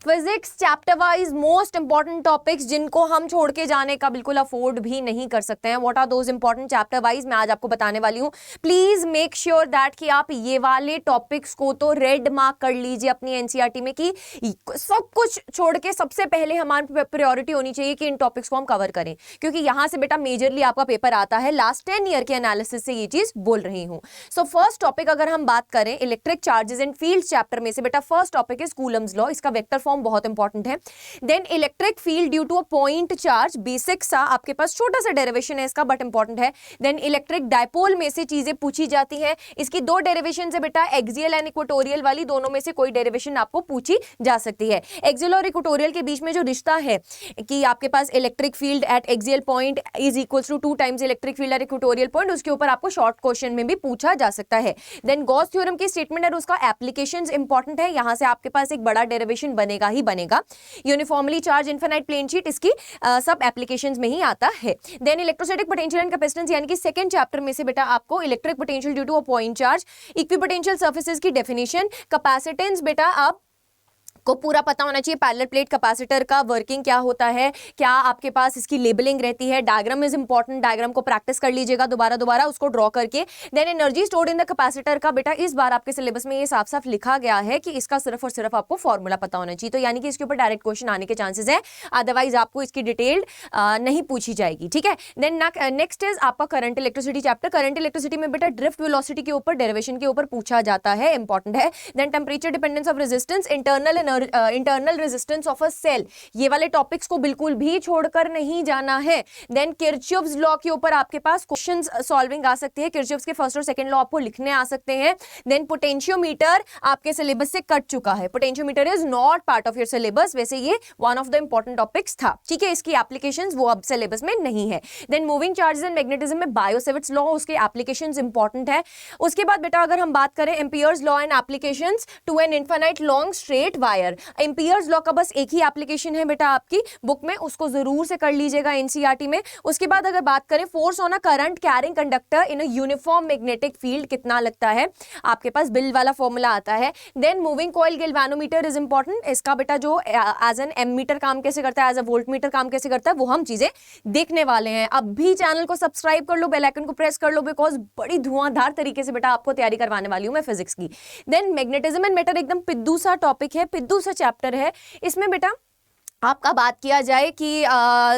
Physics chapter wise most important topics जिनको हम छोड़ के जाने का बिल्कुल अफोर्ड भी नहीं कर सकते हैं. What are those important chapter wise मैं आज आपको बताने वाली हूँ. प्लीज मेक श्योर दैट कि आप ये वाले टॉपिक्स को तो रेड मार्क कर लीजिए अपनी एनसीईआरटी में कि सब कुछ छोड़ के सबसे पहले हमारी प्रायोरिटी होनी चाहिए कि इन टॉपिक्स को हम कवर करें, क्योंकि यहां से बेटा मेजरली आपका पेपर आता है. लास्ट 10 ईयर के एनालिसिस से ये चीज बोल रही हूँ. सो फर्स्ट टॉपिक अगर हम बात करें electric charges and fields chapter में से बेटा first topic is Coulomb's law. इसका वेक्टर फॉर्म बहुत इंपॉर्टेंट है. Then electric field due to a point charge, basic सा आपके पास छोटा सा डेरिवेशन है इसका बट इंपॉर्टेंट है. देन इलेक्ट्रिक डायपोल में से चीजें पूछी जाती हैं. इसकी दो डेरिवेशन है बेटा, एक्सियल एंड इक्वेटोरियल वाली. दोनों में से कोई डेरिवेशन आपको पूछी जा सकती है. एक्सियल और इक्वेटोरियल के बीच में जो रिश्ता है कि आपके पास electric field at axial point is equals to 2 times electric field at equatorial point, उसके ऊपर आपको शॉर्ट क्वेश्चन में भी पूछा जा सकता है. देन गॉस थ्योरम की स्टेटमेंट और उसका एप्लीकेशंस इंपॉर्टेंट है. यहां से आपके पास एक बड़ा डेरिवेशन बनेगा ही बनेगा. Uniformly charge infinite plane sheet, इसकी सब एप्लीकेशंस में ही आता है. Then electrostatic potential and capacitance यानी कि सेकंड चैप्टर में से बेटा आपको electric potential due to a point charge, equipotential surfaces की डेफिनेशन, कैपेसिटेंस बेटा आप को पूरा पता होना चाहिए. पैरेलल प्लेट कैपेसिटर का वर्किंग क्या होता है, क्या आपके पास इसकी लेबलिंग रहती है. डायग्राम इज इंपॉर्टेंट, डायग्राम को प्रैक्टिस कर लीजिएगा दोबारा उसको ड्रॉ करके. Then energy stored in the capacitor का बेटा इस बार आपके सिलेबस में ये साफ साफ लिखा गया है कि इसका सिर्फ और सिर्फ आपको फॉर्मूला पता होना चाहिए. तो यानी कि इसके ऊपर डायरेक्ट क्वेश्चन आने के चांसेस है, अदरवाइज आपको इसकी डिटेल्ड नहीं पूछी जाएगी. ठीक है. देन नेक्स्ट इज आपका current electricity chapter. Current electricity में बेटा ड्रिफ्ट वेलोसिटी के ऊपर डेरिवेशन के ऊपर पूछा जाता है, इंपॉर्टेंट है. Then temperature dependence of resistance, internal resistance of a cell, ये वाले टॉपिक्स को बिल्कुल भी छोड़कर नहीं जाना है. देन किरचॉफ्स लॉ के ऊपर आपके पास क्वेश्चंस सॉल्विंग आ सकती है. किरचॉफ्स के फर्स्ट और सेकंड लॉ आपको लिखने आ सकते हैं. देन पोटेंशियोमीटर आपके सिलेबस से कट चुका है. Potentiometer is not part of your syllabus. वैसे ये one of the important topics था. ठीक है, इसकी एप्लीकेशंस वो अब सिलेबस में नहीं है. Then moving charges and magnetism में बायोसेवर्ट्स लॉ, उसके एप्लीकेशंस इंपॉर्टेंट है. उसके बाद बेटा अगर हम बात करें Ampere's law and applications to an infinite long straight wire. Ampere's law का बस एक ही एप्लीकेशन है बेटा आपकी बुक में, उसको जरूर से कर लीजिएगा एनसीईआरटी में. उसके बाद अगर बात करें force on a current carrying conductor in a uniform magnetic field कितना लगता है, आपके पास बिल वाला फॉर्मूला आता है. Then moving coil galvanometer is important. इसका बेटा जो एज एन एमीटर काम कैसे करता है, एज अ वोल्टमीटर काम कैसे करता है, वो हम चीजें देखने वाले हैं. अब भी चैनल को सब्सक्राइब कर लो, बेल आइकन को प्रेस कर लो, बिकॉज बड़ी धुआंधार तरीके से बेटा आपको तैयारी करवाने वाली हूं मैं फिजिक्स की. देन मैग्नेटिज्म एंड मैटर एकदम पिद्दू सा टॉपिक है, पिद्दू सा चैप्टर है. इसमें बेटा आपका बात किया जाए कि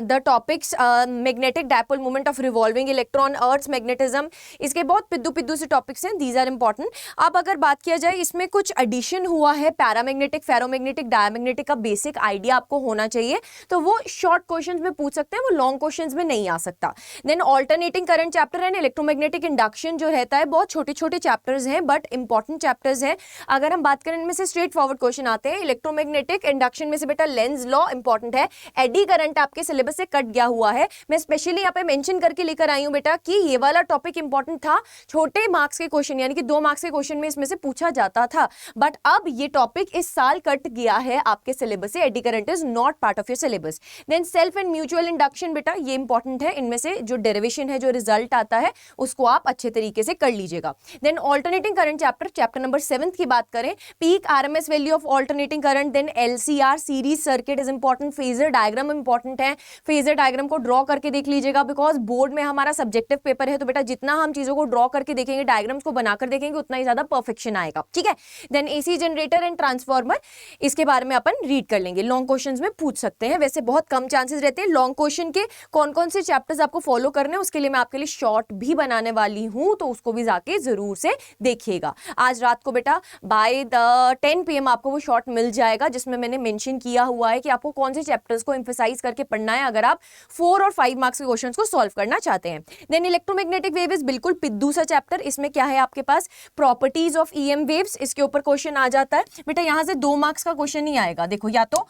the topics magnetic dipole moment of revolving electron, Earth's magnetism, इसके बहुत पिद्दू से टॉपिक्स हैं. These are important. अब अगर बात किया जाए इसमें कुछ एडिशन हुआ है, पैरामैग्नेटिक, फेरोमैग्नेटिक, डायमैग्नेटिक का बेसिक आइडिया आपको होना चाहिए. तो वो शॉर्ट क्वेश्चंस में पूछ सकते हैं, वो लॉन्ग क्वेश्चंस में नहीं आ सकता. Then alternating current chapter and electromagnetic induction जो रहता है, बहुत छोटे छोटे चैप्टर्स हैं बट इंपॉर्टेंट चैप्टर्स हैं. अगर हम बात करें इनमें से स्ट्रेट फॉरवर्ड क्वेश्चन आते हैं. इलेक्ट्रोमैग्नेटिक इंडक्शन में से बेटा लेंज लॉ इंपॉर्टेंट है. एडी करंट आपके सिलेबस से कट गया हुआ है, मैं स्पेशली यहाँ पे मेंशन करके लेकर आई हूं बेटा कि ये वाला टॉपिक इंपॉर्टेंट था. छोटे मार्क्स के क्वेश्चन यानी कि 2 मार्क्स के क्वेश्चन में इसमें से पूछा जाता था, बट अब ये टॉपिक इस साल कट गया है आपके सिलेबस से. Eddy current is not part of your syllabus. Then self and mutual induction बेटा ये इंपॉर्टेंट है. इनमें से जो डेरिवेशन है, जो रिजल्ट आता है, उसको आप अच्छे तरीके से कर लीजिएगा. Then alternating current chapter number 7 की बात करें, peak RMS value of alternating current, then LCR series circuit is important. Phasor diagram important है. फेजर डायग्राम को ड्रॉ करके देख लीजिएगा, बिकॉज बोर्ड में हमारा सब्जेक्टिव पेपर है. तो बेटा जितना हम चीजों को ड्रॉ करके देखेंगे, डायग्राम्स को बनाकर देखेंगे, उतना ही ज्यादा परफेक्शन आएगा. ठीक है. Then AC generator and transformer, इसके बारे में अपन रीड कर लेंगे. लॉन्ग क्वेश्चंस में पूछ सकते हैं, वैसे बहुत कम चांसेस रहते हैं. लॉन्ग क्वेश्चन के कौन कौन से चैप्टर्स आपको फॉलो करने हैं, उसके लिए मैं आपके लिए शॉर्ट भी बनाने वाली हूं, तो उसको भी जाके जरूर से देखिएगा. आज रात को बेटा बाय द 10 PM आपको वो शॉर्ट मिल जाएगा, जिसमें मैंने मेंशन किया हुआ है कि आपको कौन से चैप्टर्स को एम्फसाइज करके पढ़ना है अगर आप 4 और 5 मार्क्स के क्वेश्चंस को सॉल्व करना चाहते हैं. देन इलेक्ट्रोमैग्नेटिक वेव इज बिल्कुल पिद्दू सा चैप्टर. इसमें क्या है आपके पास प्रॉपर्टीज ऑफ ईएम वेव्स, इसके ऊपर क्वेश्चन आ जाता है बेटा. यहां से 2 मार्क्स का क्वेश्चन ही आएगा. देखो, या तो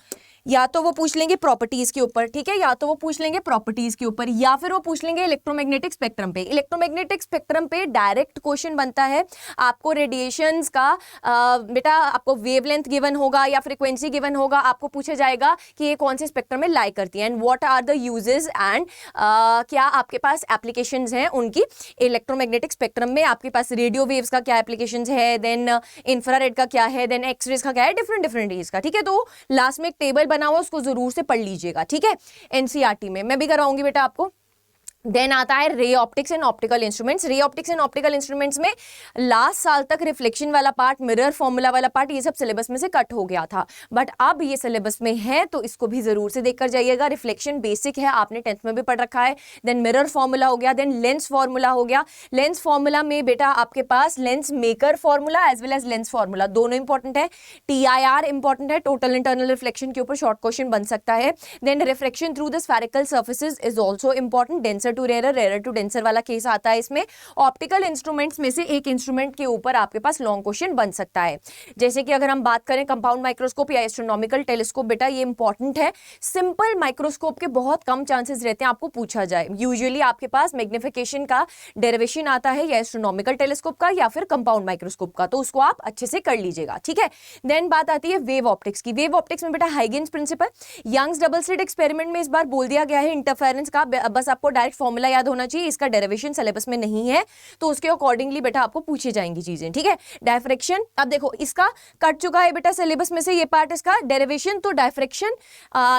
या तो वो पूछ लेंगे प्रॉपर्टीज के ऊपर, ठीक है, या तो वो पूछ लेंगे प्रॉपर्टीज के ऊपर, या फिर वो पूछ लेंगे इलेक्ट्रोमैग्नेटिक स्पेक्ट्रम पे। इलेक्ट्रोमैग्नेटिक स्पेक्ट्रम पे डायरेक्ट क्वेश्चन बनता है आपको रेडिएशंस का, बेटा आपको वेवलेंथ गिवन होगा या फ्रीक्वेंसी गिवन होगा, आपको पूछा जाएगा कि ये कौन से स्पेक्ट्रम में लाई करती है and what are the uses and क्या आपके पास एप्लीकेशंस हैं उनकी। इलेक्ट्रोमैग्नेटिक स्पेक्ट्रम में आपके पास रेडियो वेव्स का क्या एप्लीकेशंस है, देन इंफ्रारेड का क्या है, देन एक्सरेज का क्या है, डिफरेंट डिफरेंट रेज का, ठीक है। तो लास्ट में एक टेबल बना हुआ उसको जरूर से पढ़ लीजिएगा, ठीक है, एनसीईआरटी में मैं भी करवाऊंगी बेटा आपको। देन आता है ray optics and optical instruments. Ray optics and optical instruments में लास्ट साल तक रिफ्लेक्शन वाला पार्ट, मिरर फॉर्मूला वाला पार्ट, ये सब सिलेबस में से कट हो गया था, बट अब ये सिलेबस में है तो इसको भी जरूर से देख कर जाइएगा। रिफ्लेक्शन बेसिक है, आपने 10th में भी पढ़ रखा है। देन मिरर फॉर्मूला हो गया, देन लेंस फॉर्मूला हो गया। लेंस फॉर्मूला में बेटा आपके पास lens maker formula as well as lens formula दोनों इंपॉर्टेंट है। TIR इंपॉर्टेंट है, टोटल इंटरनल रिफ्लेक्शन के ऊपर शॉर्ट क्वेश्चन बन सकता है। Then reflection through the spherical surfaces is also important, denser to rare, rare to denser वाला case आता है इसमें। ऑप्टिकल इंस्ट्रूमेंट्स में से एक इंस्ट्रूमेंट के ऊपर आपके पास लॉन्ग क्वेश्चन बन सकता है, जैसे कि अगर हम बात करें कंपाउंड माइक्रोस्कोप या एस्ट्रोनॉमिकल टेलीस्कोप, बेटा ये इंपॉर्टेंट है। सिंपल माइक्रोस्कोप के बहुत कम चांसेस रहते हैं आपको पूछा जाए, यूजुअली आपके पास मैग्निफिकेशन का डेरिवेशन आता है या एस्ट्रोनॉमिकल टेलीस्कोप का या फिर कंपाउंड माइक्रोस्कोप का, तो उसको आप अच्छे से कर लीजिएगा, ठीक है। देन बात आती है वेव ऑप्टिक्स की। वेव ऑप्टिक्स में बेटा Huygens principle, Young's double slit experiment में इस बार बोल दिया गया है इंटरफेरेंस का, बस आपको डायरेक्ट फॉर्मूला याद होना चाहिए, इसका डेरिवेशन सिलेबस में नहीं है तो उसके अकॉर्डिंगली बेटा आपको पूछी जाएंगी चीजें, ठीक है। डायफ्रेक्शन, अब देखो इसका कट चुका है बेटा सिलेबस में से ये पार्ट, इसका डेरिवेशन, तो डायफ्रेक्शन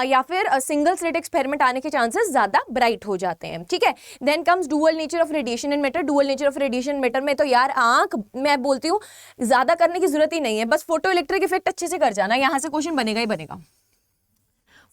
या फिर सिंगल स्लिट एक्सपेरिमेंट आने के चांसेस ज्यादा ब्राइट हो जाते हैं, ठीक है। Then comes dual nature of radiation and matter. Dual nature of radiation matter में तो यार आंख मैं बोलती हूँ ज्यादा करने की जरूरत ही नहीं है, बस फोटो इलेक्ट्रिक इफेक्ट अच्छे से कर जाना, यहां से क्वेश्चन बनेगा ही बनेगा।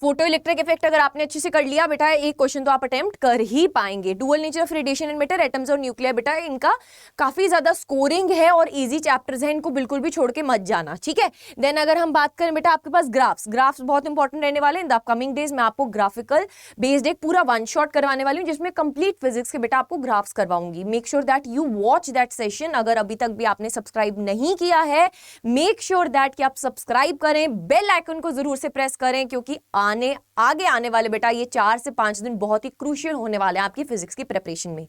फोटो इलेक्ट्रिक इफेक्ट अगर आपने अच्छे से कर लिया बेटा, एक क्वेश्चन तो आप अटेम्प्ट कर ही पाएंगे। Dual nature of radiation and matter, atoms और न्यूक्लियर, बेटा इनका काफी ज्यादा स्कोरिंग है और इजी चैप्टर्स हैं, इनको बिल्कुल भी छोड़ के मत जाना, ठीक है। देन अगर हम बात करें बेटा आपके पास ग्राफ्स बहुत इंपॉर्टेंट रहने वाले इन द अपकमिंग डेज। मैं आपको ग्राफिकल बेस्ड एक पूरा वन शॉट करवाने वाली हूँ जिसमें कंप्लीट फिजिक्स के बेटा आपको ग्राफ्स करवाऊंगी। Make sure that you watch that session. अगर अभी तक भी आपने सब्सक्राइब नहीं किया है, मेक श्योर दैट कि आप सब्सक्राइब करें, बेल आइकन को जरूर से प्रेस करें, क्योंकि आगे आने वाले बेटा ये 4 से 5 दिन बहुत ही क्रूशियल होने वाले हैं आपकी फिजिक्स की प्रिपरेशन में।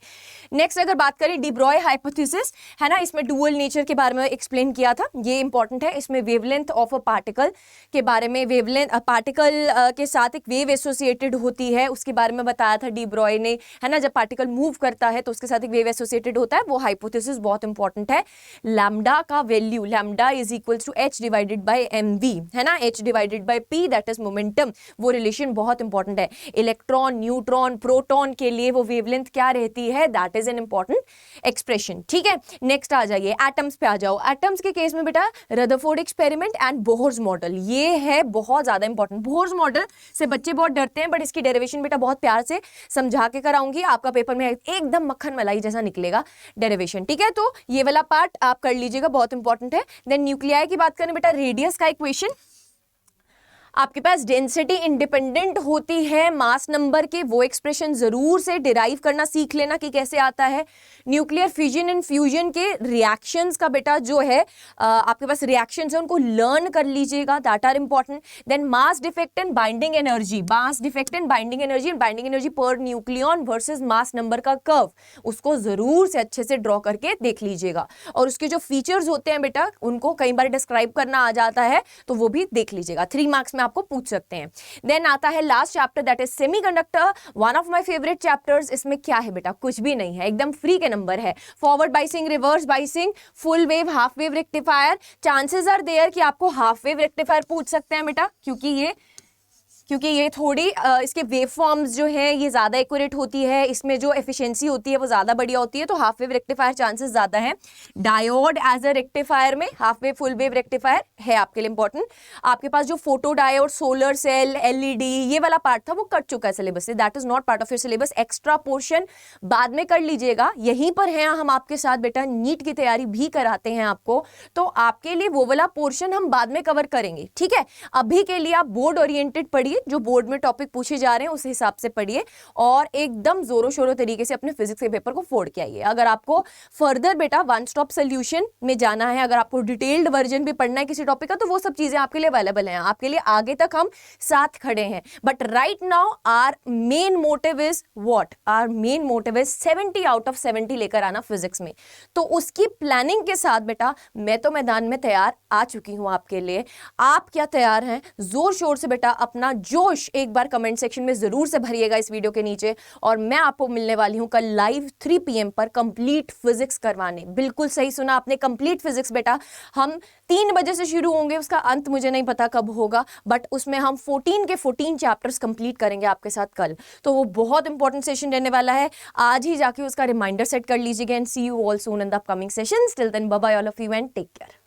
नेक्स्ट अगर बात करें डी ब्रॉय हाइपोथेसिस, है ना, इसमें डुअल नेचर के बारे में एक्सप्लेन किया था, ये इंपॉर्टेंट है। इसमें वेवलेंथ ऑफ अ पार्टिकल के बारे में, वेवलेंथ पार्टिकल के साथ एक वेव एसोसिएटेड होती है, उसके बारे में बताया था डी ब्रॉय ने, है ना। जब पार्टिकल मूव करता है तो उसके साथ एक वेव एसोसिएटेड होता है, वो हाइपोथेसिस बहुत इंपॉर्टेंट है। लैम्डा का वैल्यू, lambda is equal to h divided by mv, है ना, h divided by p, that is momentum, वो रिलेशन बहुत इंपॉर्टेंट है। इलेक्ट्रॉन, न्यूट्रॉन, प्रोटॉन के लिए वो वेवलेंथ क्या रहती है, that is an important expression, ठीक है। नेक्स्ट आ जाइए एटम्स पे आ जाओ। एटम्स के केस में बेटा Rutherford experiment and Bohr's model, ये है बहुत ज्यादा इंपॉर्टेंट। बोहर्स मॉडल से बच्चे बहुत डरते हैं, बट इसकी डेरिवेशन बेटा बहुत प्यार से समझा के कराऊंगी, आपका पेपर में एकदम मक्खन मलाई जैसा निकलेगा डेरिवेशन, ठीक है। तो ये वाला पार्ट आप कर लीजिएगा, बहुत इंपॉर्टेंट है। देन न्यूक्लियाई की बात करें बेटा, रेडियस का इक्वेशन आपके पास डेंसिटी इंडिपेंडेंट होती है मास नंबर के, वो एक्सप्रेशन जरूर से डिराइव करना सीख लेना कि कैसे आता है। न्यूक्लियर फ्यूजन एंड फ्यूजन के रिएक्शंस का बेटा जो है आपके पास रिएक्शंस है उनको लर्न कर लीजिएगा, that are important. Then mass defect and binding energy, mass defect and binding energy पर न्यूक्लियन वर्सेस मास नंबर का कर्व, उसको जरूर से अच्छे से ड्रॉ करके देख लीजिएगा। और उसके जो फीचर्स होते हैं बेटा उनको कई बार डिस्क्राइब करना आ जाता है, तो वो भी देख लीजिएगा, 3 मार्क्स में आपको पूछ सकते हैं। देन आता है last chapter, that is semiconductor, one of my favourite chapters. इसमें क्या है बेटा, कुछ भी नहीं है, एकदम फ्री के नंबर है। Forward biasing, reverse biasing, full wave, half wave rectifier, chances are there कि आपको हाफ वेव रेक्टिफायर पूछ सकते हैं बेटा, क्योंकि ये थोड़ी इसके वेव फॉर्म्स जो है ये ज़्यादा एक्यूरेट होती है, इसमें जो एफिशिएंसी होती है वो ज़्यादा बढ़िया होती है, तो हाफ वेव रेक्टिफायर चांसेस ज़्यादा हैं। डायोड एज अ रेक्टिफायर में half wave, full wave rectifier है आपके लिए इंपॉर्टेंट। आपके पास जो photo diode, solar cell, LED, ये वाला पार्ट था वो कट चुका है सिलेबस से, that is not part of your syllabus. Extra portion बाद में कर लीजिएगा, यहीं पर है हम आपके साथ बेटा, नीट की तैयारी भी कराते हैं आपको, तो आपके लिए वो वाला पोर्शन हम बाद में कवर करेंगे, ठीक है। अभी के लिए आप बोर्ड ओरिएंटेड पढ़िए, लीजिए, जो बोर्ड में टॉपिक पूछे जा रहे हैं उस हिसाब से पढ़िए और एकदम जोरों शोरों तरीके से अपने फिजिक्स के पेपर को फोड़ के आइए। अगर आपको फर्दर बेटा वन स्टॉप सोल्यूशन में जाना है, अगर आपको डिटेल्ड वर्जन भी पढ़ना है किसी टॉपिक का, तो वो सब चीजें आपके लिए अवेलेबल हैं, आपके लिए आगे तक हम साथ खड़े हैं। But right now our main motive is what? Our main motive is 70 out of 70 लेकर आना फिजिक्स में। तो उसकी प्लानिंग के साथ बेटा मैं तो मैदान में तैयार आ चुकी हूं आपके लिए। आप क्या तैयार हैं? जोर शोर से बेटा अपना जोश एक बार कमेंट सेक्शन में जरूर से भरिएगा इस वीडियो के नीचे, और मैं आपको मिलने वाली हूं कल लाइव 3 PM पर कंप्लीट फिजिक्स करवाने। बिल्कुल सही सुना आपने, कंप्लीट फिजिक्स बेटा। हम 3 बजे से शुरू होंगे, उसका अंत मुझे नहीं पता कब होगा, बट उसमें हम 14 के 14 चैप्टर्स कंप्लीट करेंगे आपके साथ कल। तो वो बहुत इंपॉर्टेंट सेशन रहने वाला है, आज ही जाके उसका रिमाइंडर सेट कर लीजिएगा। And see you all soon in the upcoming sessions. Till then bye bye all of you and take care.